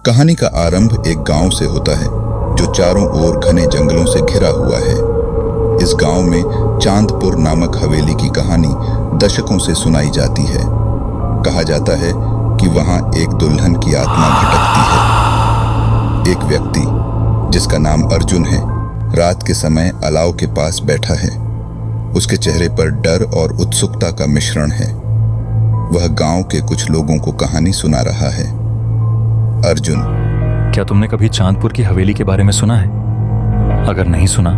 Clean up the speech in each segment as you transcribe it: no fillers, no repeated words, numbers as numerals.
कहानी का आरंभ एक गांव से होता है जो चारों ओर घने जंगलों से घिरा हुआ है। इस गांव में चांदपुर नामक हवेली की कहानी दशकों से सुनाई जाती है। कहा जाता है कि वहां एक दुल्हन की आत्मा भटकती है। एक व्यक्ति जिसका नाम अर्जुन है, रात के समय अलाव के पास बैठा है। उसके चेहरे पर डर और उत्सुकता का मिश्रण है। वह गांव के कुछ लोगों को कहानी सुना रहा है। अर्जुन: क्या तुमने कभी चांदपुर की हवेली के बारे में सुना है? अगर नहीं सुना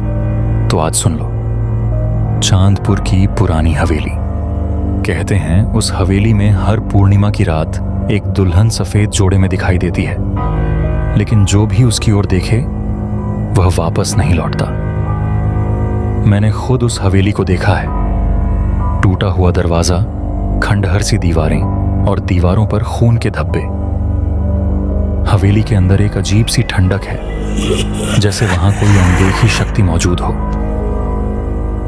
तो आज सुन लो। चांदपुर की पुरानी हवेली। कहते हैं उस हवेली में हर पूर्णिमा की रात एक दुल्हन सफेद जोड़े में दिखाई देती है, लेकिन जो भी उसकी ओर देखे वह वापस नहीं लौटता। मैंने खुद उस हवेली को देखा है। टूटा हुआ दरवाजा, खंडहर सी दीवारें और दीवारों पर खून के धब्बे। हवेली के अंदर एक अजीब सी ठंडक है, जैसे वहां कोई अनदेखी शक्ति मौजूद हो।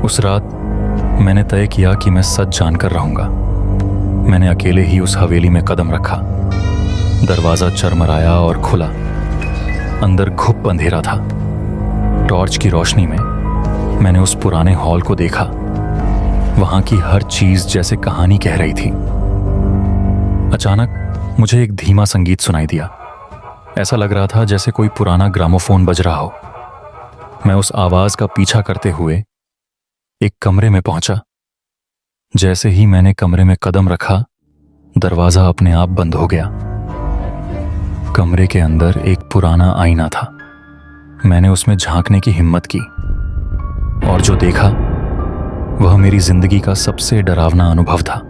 उस रात मैंने तय किया कि मैं सच जानकर रहूंगा। मैंने अकेले ही उस हवेली में कदम रखा। दरवाजा चरमराया और खुला। अंदर घुप अंधेरा था। टॉर्च की रोशनी में मैंने उस पुराने हॉल को देखा। वहां की हर चीज जैसे कहानी कह रही थी। अचानक मुझे एक धीमा संगीत सुनाई दिया। ऐसा लग रहा था जैसे कोई पुराना ग्रामोफोन बज रहा हो। मैं उस आवाज का पीछा करते हुए एक कमरे में पहुंचा। जैसे ही मैंने कमरे में कदम रखा, दरवाजा अपने आप बंद हो गया। कमरे के अंदर एक पुराना आईना था। मैंने उसमें झांकने की हिम्मत की और जो देखा वह मेरी जिंदगी का सबसे डरावना अनुभव था।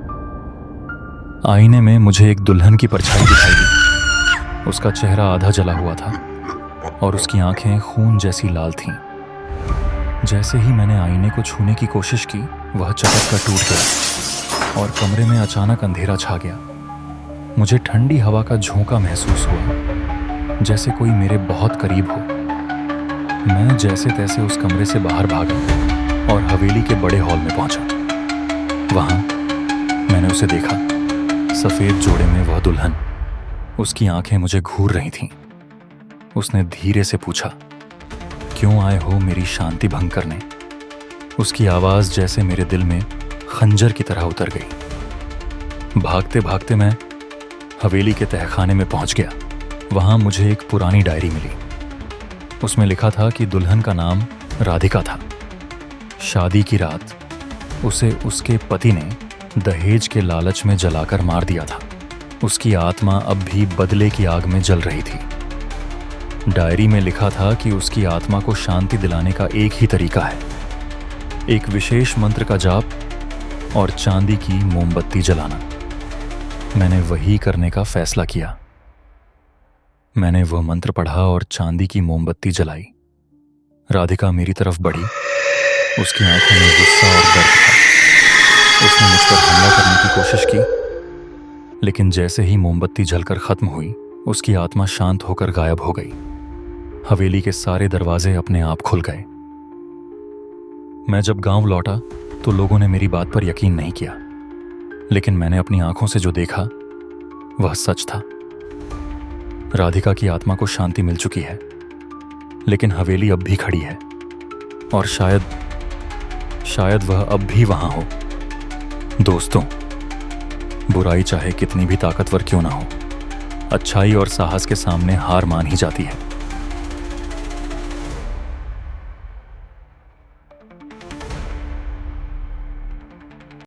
आईने में मुझे एक दुल्हन की परछाई दिखाई दी। उसका चेहरा आधा जला हुआ था और उसकी आंखें खून जैसी लाल थीं। जैसे ही मैंने आईने को छूने की कोशिश की, वह चटक कर टूट गया और कमरे में अचानक अंधेरा छा गया। मुझे ठंडी हवा का झोंका महसूस हुआ, जैसे कोई मेरे बहुत करीब हो। मैं जैसे तैसे उस कमरे से बाहर भागा और हवेली के बड़े हॉल में पहुंचा। वहां मैंने उसे देखा, सफेद जोड़े में वह दुल्हन। उसकी आंखें मुझे घूर रही थीं। उसने धीरे से पूछा, क्यों आए हो मेरी शांति भंग करने? उसकी आवाज जैसे मेरे दिल में खंजर की तरह उतर गई। भागते भागते मैं हवेली के तहखाने में पहुंच गया। वहां मुझे एक पुरानी डायरी मिली। उसमें लिखा था कि दुल्हन का नाम राधिका था। शादी की रात उसे उसके पति ने दहेज के लालच में जलाकर मार दिया था। उसकी आत्मा अब भी बदले की आग में जल रही थी। डायरी में लिखा था कि उसकी आत्मा को शांति दिलाने का एक ही तरीका है, एक विशेष मंत्र का जाप और चांदी की मोमबत्ती जलाना। मैंने वही करने का फैसला किया। मैंने वह मंत्र पढ़ा और चांदी की मोमबत्ती जलाई। राधिका मेरी तरफ बढ़ी। उसकी आंखों में गुस्सा और दर्द था। उसने मुझ पर हमला करने की कोशिश की, लेकिन जैसे ही मोमबत्ती जलकर खत्म हुई, उसकी आत्मा शांत होकर गायब हो गई। हवेली के सारे दरवाजे अपने आप खुल गए। मैं जब गांव लौटा तो लोगों ने मेरी बात पर यकीन नहीं किया, लेकिन मैंने अपनी आंखों से जो देखा वह सच था। राधिका की आत्मा को शांति मिल चुकी है, लेकिन हवेली अब भी खड़ी है और शायद वह अब भी वहां हो। दोस्तों, बुराई चाहे कितनी भी ताकतवर क्यों ना हो, अच्छाई और साहस के सामने हार मान ही जाती है।